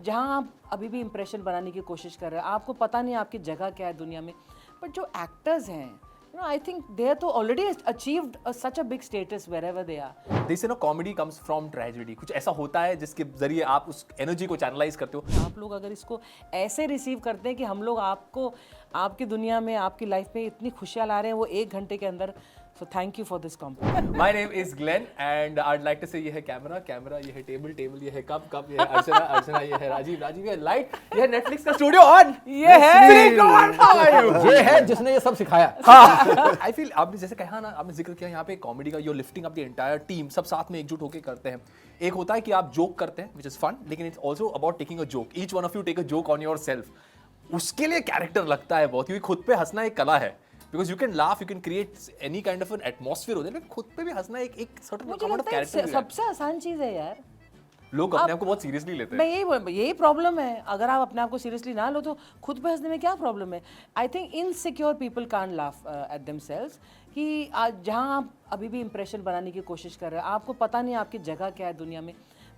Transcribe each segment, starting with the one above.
जहाँ आप अभी भी इम्प्रेशन बनाने की कोशिश कर रहे हैं, आपको पता नहीं आपकी जगह क्या है दुनिया में, बट जो एक्टर्स हैं, you know, I think they are तो already achieved such a big status wherever they are. They say no, comedy comes from tragedy. कुछ ऐसा होता है जिसके जरिए आप उस एनर्जी को चैनलाइज करते हो. आप लोग अगर इसको ऐसे रिसीव करते हैं कि हम लोग आपको आपकी दुनिया में, आपकी लाइफ में इतनी खुशियाँ ला रहे हैं वो 1 घंटे के अंदर, so thank you for this compliment. My name is Glenn and I'd like to say ये है कैमरा, ये है टेबल, ये है कप, ये है अर्चना, ये है राजीव, ये है लाइट, ये है नेटफ्लिक्स का स्टूडियो ऑन, ये है ये है जिसने ये सब सिखाया. I feel आपने जैसे कहा ना, आपने जिक्र किया यहाँ पे कॉमेडी का, you're lifting up the entire team, सब साथ में एकजुट होकर करते हैं. एक होता है कि आप जोक करते हैं which is fun, लेकिन it's also about taking a joke. Each one of you take a joke on yourself. उसके लिए कैरेक्टर लगता है बहुत, क्योंकि खुद पे हंसना एक कला है. Because you can laugh, you can create any kind of an atmosphere होता है, लेकिन खुद पे भी हंसना एक certain मुझे amount of लगता है character. सबसे आसान चीज़ है यार. लोग अपने आप को बहुत सीरियसली लेते हैं. मैं यही प्रॉब्लम है. अगर आप अपने आप को सीरियसली ना लो तो खुद पे हंसने में क्या प्रॉब्लम है. I think insecure people can't laugh at themselves कि जहाँ आप अभी भी इम्प्रेशन बनाने की कोशिश कर रहे हैं, आपको पता नहीं आपकी जगह क्या है दुनिया में,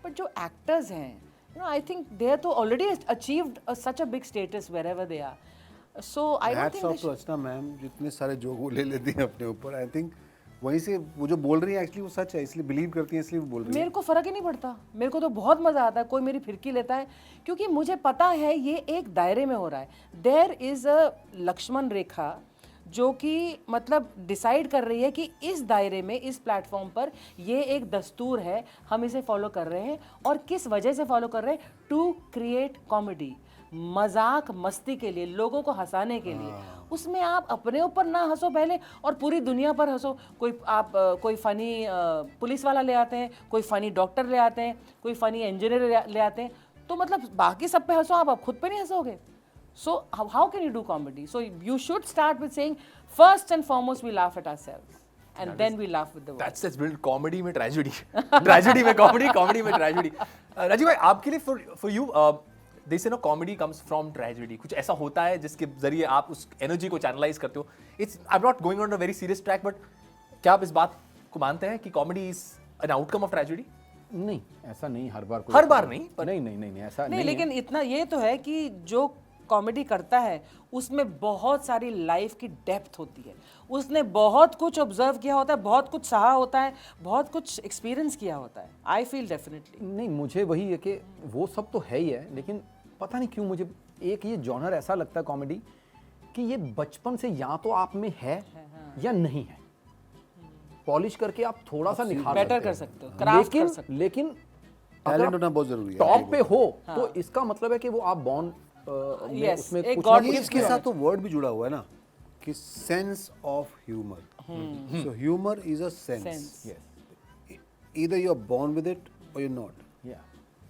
बट जो एक्टर्स हैं, you know, I think they are तो already achieved such a big status wherever they are. So I don't think hats off to Archana ma'am, जितने सारे जोक वो ले लेती हैं अपने ऊपर. आई थिंक वहीं से वो जो बोल रही है एक्चुअली वो सच है, इसलिए बिलीव करती हैं, इसलिए वो बोल रही है. मेरे को फ़र्क ही नहीं पड़ता. मेरे को तो बहुत मज़ा आता है कोई मेरी फिरकी लेता है, क्योंकि मुझे पता है ये एक दायरे में हो रहा है. देयर इज़ अ लक्ष्मण रेखा जो कि मतलब डिसाइड कर रही है कि इस दायरे में, इस प्लेटफॉर्म पर ये एक दस्तूर है, हम इसे फॉलो कर रहे हैं. और किस वजह से फॉलो कर रहे हैं? टू क्रिएट कॉमेडी, मजाक मस्ती के लिए, लोगों को हंसाने के लिए. उसमें आप अपने ऊपर ना हंसो पहले और पूरी दुनिया पर हंसो. कोई फ़नी पुलिस वाला ले आते हैं, कोई फ़नी डॉक्टर ले आते हैं, कोई फ़नी इंजीनियर ले आते हैं, तो मतलब बाकी सब पे हंसो, आप खुद पे नहीं हंसोगे. So how can you do comedy? So you should start with saying, first and foremost we laugh at ourselves and then we laugh with the world. That's brilliant. Comedy में tragedy, tragedy में comedy, comedy में tragedy. Rajiv भाई, आपके लिए for you, they say no, comedy comes from tragedy. कुछ ऐसा होता है जिसके जरिए आप उस एनर्जी को चैनलाइज करते हो. I'm not going on a very serious track, but क्या आप इस बात को मानते हैं कि comedy is an outcome of tragedy? नहीं, ऐसा नहीं हर बार. हर बार नहीं, पर नहीं ऐसा नहीं, लेकिन इतना ये तो है कि जो कॉमेडी करता है उसमें बहुत सारी लाइफ की डेप्थ होती है. उसने बहुत कुछ ऑब्जर्व किया होता है, बहुत कुछ सहा होता है, बहुत कुछ एक्सपीरियंस किया होता है. I feel definitely. नहीं, मुझे वही है कि वो सब तो है ही है, लेकिन पता नहीं क्यों मुझे एक ये जॉनर ऐसा लगता है कॉमेडी कि ये बचपन से या तो आप में है या नहीं है. पॉलिश करके आप थोड़ा सा निखार बेटर कर सकते हो, क्राफ्ट कर सकते हो, लेकिन टैलेंट होना बहुत जरूरी है. टॉप पे हो तो इसका मतलब है कि वो आप बॉर्न उसमें एक कुछ God ना कुछ इसके साथ तो वर्ड भी जुड़ा हुआ है ना कि sense of humour. So humour is a sense. Either you are born with it और यू नॉट.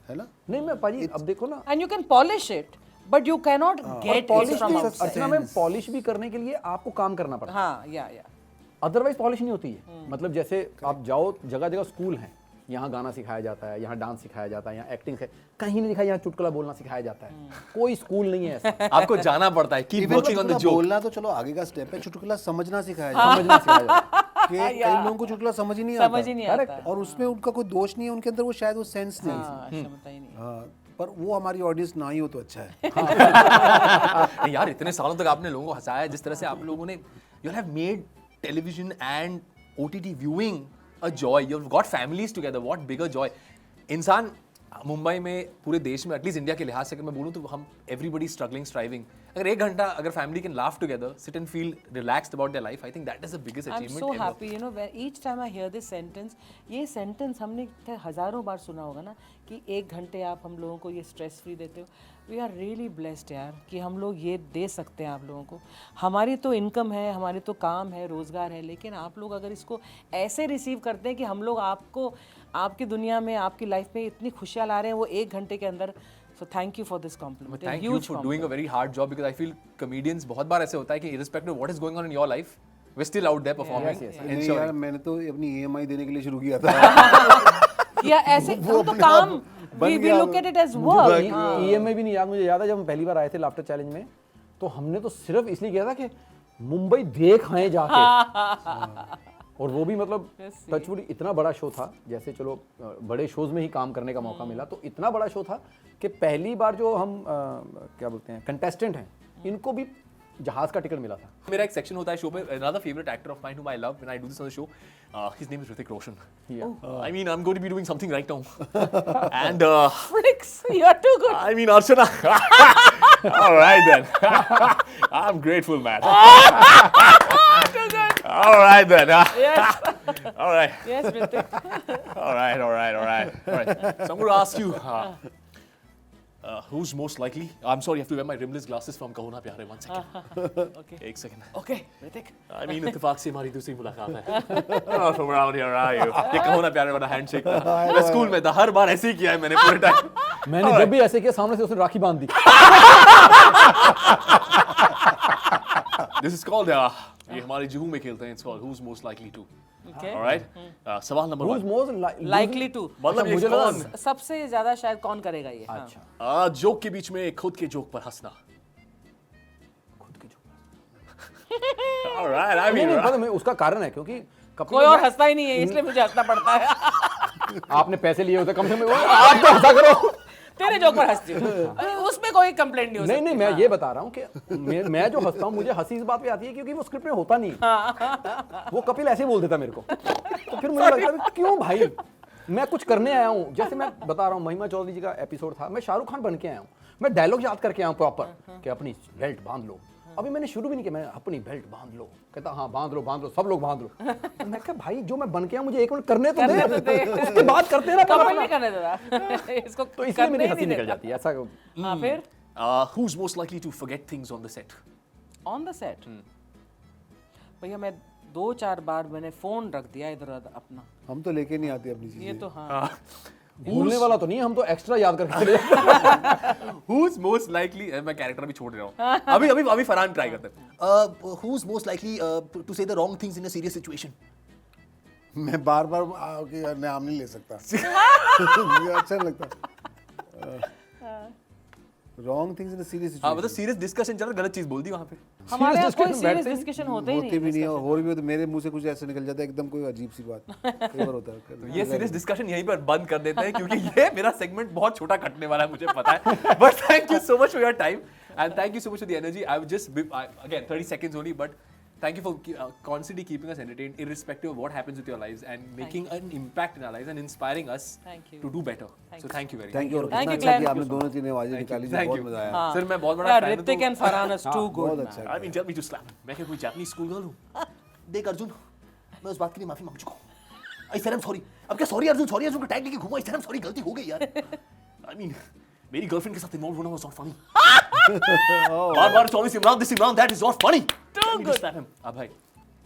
है ना? नहीं, मैं पाजी अब देखो ना, and you can polish it but you can not get it from outside. Archana में पॉलिश भी करने के लिए आपको काम करना पड़ता है. हाँ, या अदरवाइज पॉलिश नहीं होती है. मतलब जैसे आप जाओ, जगह जगह स्कूल हैं, यहाँ गाना सिखाया जाता है, यहाँ डांस सिखाया जाता है, यहाँ एक्टिंग है, कहीं नहीं लिखा यहाँ चुटकुला बोलना सिखाया जाता है. कोई स्कूल नहीं है ऐसा. आपको जाना पड़ता है. Keep working on the joke. बोलना तो चलो आगे का स्टेप है, चुटकुला समझना सिखाया समझना सिखाया जाता है. कि कई लोगों को चुटकुला समझ ही नहीं आता. आता. और उसमें उनका कोई दोष नहीं है, उनके अंदर वो शायद वो सेंस नहीं है. क्षमता ही नहीं. हाँ, पर वो हमारी ऑडियंस ना ही हो तो अच्छा है. नहीं यार, इतने सालों तक आपने लोगों को हंसाया है. जिस तरह से आप लोगों ने, you have made television and OTT viewing a joy. You've got families together. What bigger joy? इंसान मुंबई में, पूरे देश में, एटलीस्ट इंडिया के लिहाज से अगर मैं बोलूँ तो हम everybody struggling, striving. अगर 1 घंटा अगर family can laugh together, sit and feel relaxed about their life, I think that is the biggest I'm achievement so ever. happy, you know, when each time I hear this sentence, ये sentence हमने हजारों बार सुना होगा ना कि 1 घंटे आप हम लोगों को ये स्ट्रेस फ्री देते हो. वी आर रियली ब्लेस्ड यार कि हम लोग ये दे सकते हैं आप लोगों को. हमारी तो इनकम है, हमारी तो काम है, रोज़गार है, लेकिन आप लोग अगर इसको ऐसे रिसीव करते हैं कि हम लोग आपको आपकी दुनिया में, आपकी लाइफ में इतनी खुशियाँ ला रहे हैं वो 1 घंटे के अंदर. So thank you for this compliment. Thank you for doing a very hard job, because I feel comedians बहुत बार ऐसे होता है कि irrespective of what is going on in your life, we're still out there performing. नहीं यार, मैंने तो अपनी EMI देने के लिए शुरू किया था. या ऐसे हम तो काम, we look at it as work. EMI भी नहीं याद. मुझे याद है जब हम पहली बार आए थे लाफ्टर चैलेंज में, तो हमने तो सिर्फ इसलिए किया था कि मुंबई देख आए जाके. और वो भी मतलब Yes, टचवुड इतना बड़ा शो था, जैसे चलो बड़े शोज में ही काम करने का मौका मिला, तो इतना बड़ा शो था कि पहली बार जो हम क्या बोलते हैं कंटेस्टेंट हैं, इनको भी जहाज का टिकट मिला था। मेरा एक सेक्शन होता है शो पे, another favorite actor of mine whom I love when I do this on the show, his name is Hrithik Roshan. I mean, I'm going to be doing something right now. And Fricks, you're too good. I mean, Archana. All right then. I'm grateful, man. Too good. All right then. Yes. All right. Yes, Hrithik. All right. So I'm going to ask you, who's most likely? I'm sorry, I have to wear my rimless glasses from Kaho Na Pyar Hai. 1 second. Okay. एक second. Okay, Hrithik. I mean, इत्तेफाक से हमारी दूसरी मुलाकात है. Not from around here, are you? ये कहो ना प्यारे वाला हैंडशेक था. मैं स्कूल में था, हर बार ऐसे ही किया है मैंने पूरे टाइम. मैंने जब भी ऐसे किया, सामने से उसने राखी बांध दी। This is called ये हमारे जुहू में खेलते हैं. It's called Who's Most Likely To. Okay. All right. सवाल number Who's 1. most Likely to. मतलब ये मुझे लगा कौन? सबसे ज्यादा शायद कौन करेगा ये? हाँ. अच्छा, जोक के बीच में खुद के जोक पर हंसना. खुद की जो All right. I नहीं mean, नहीं, पता मैं उसका कारण है क्योंकि कपिल कोई और मैं- हंसता ही नहीं है, इसलिए मुझे हंसना पड़ता है. आपने पैसे लिए होते कम से कम आप तो हंसा करो। तेरे जोक पर हंसती हूँ, उसमें कोई कंप्लेंट नहीं हो नहीं सकती. नहीं, मैं ये बता रहा हूँ कि मैं जो हंसता हूँ, मुझे हंसी इस बात पे आती है क्योंकि वो स्क्रिप्ट में होता नहीं है। वो कपिल ऐसे ही बोल देता मेरे को, तो फिर मुझे लगता है क्यों भाई, मैं कुछ करने आया हूँ। जैसे मैं बता रहा हूँ, महिमा चौधरी जी का एपिसोड था, मैं शाहरुख खान बन के आया हूँ, मैं डायलॉग याद करके आया हूँ प्रॉपर कि अपनी बेल्ट बांध लो। अभी मैंने शुरू भी नहीं किया, मैं अपनी बेल्ट बांध लो, कहता हाँ बांध लो, सब लोग बांध लो। मैं कहा भाई जो मैं बन के आया मुझे 1 मिनट करने तो दे, उसके बाद करते हैं ना कमेंट अपना। नहीं करने देता इसको, तो इसलिए मेरी करने ही हंसी नहीं निकल देता. जाती है ऐसा। हाँ, फिर who's most likely to forget things on the set? On the set भैया मैं 2-4 बार मैंने फोन रख दिया इधर उधर अपना. हम तो लेके नहीं आते अपनी चीजें. ये तो हाँ. भूलने वाला तो नहीं, हम तो एक्स्ट्रा याद करके चले जाते। Who's most likely? मैं कैरेक्टर भी छोड़ रहा हूँ. अभी फरहान ट्राई करते हैं. Who's most likely to say the wrong things in a serious situation? मैं बार नाम नहीं ले सकता. मुझे अच्छा नहीं लगता. Wrong things in a serious हाँ, मतलब सिचुएशन सीरियस डिस्कशन चल रहा, गलत चीज बोल दी वहाँ पे. हमारे यहाँ कोई discussion सीरियस बैठते ही डिस्कशन होते ही होते नहीं. भी नहीं है, और भी तो मेरे मुंह से कुछ ऐसे निकल जाता है एकदम कोई अजीब सी बात. कई बार होता है. ये सीरियस डिस्कशन यहीं पर बंद कर देते हैं क्योंकि ये मेरा सेगमेंट बहुत छोटा कटने वाला है, मुझे पता है. But thank you so much for your time and thank you so much for the energy. I will just again 30 seconds only, but thank you for constantly keeping us entertained irrespective of what happens with your lives and making an impact in our lives and inspiring us Thank you. to do better. So thank you very much. Thank you. और Thank कितना you, अच्छा Glenn. कि आपने दोनों तीन आवाजें निकाली, जो Thank बहुत you. मजा आया. हाँ. सर मैं बहुत बड़ा Yeah, fan हूँ. Hrithik and Farhan is too good. बहुत man. अच्छा. I mean, tell me to slap. मैं क्या कोई जापानी स्कूल गर्ल हूँ? देख अर्जुन, मैं उस बात के लिए माफी मांग चुका हूँ. I said I'm sorry. अब क्या सॉरी अर्जुन को टैग लेके घूमा. I said I'm sorry, गलती हो गई यार. I mean, मेरी गर्लफ्रेंड के साथ इन्वॉल्व होना was not funny. बार-बार 24 Imran, that is not funny. Tell me to slap him. अब भाई,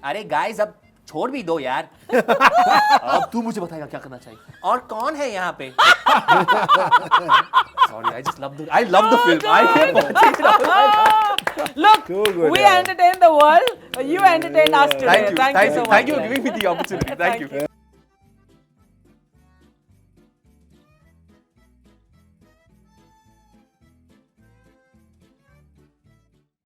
अरे गाइस अब छोड़ भी दो यार. अब तू मुझे बताएगा क्या करना चाहिए. और कौन है यहाँ पे? Sorry, I love the film. I kept watching it. Look, Too good, we yeah. entertain the world. You entertain us today. Thank you. Thank you so much. Thank you for giving me the opportunity. Thank you.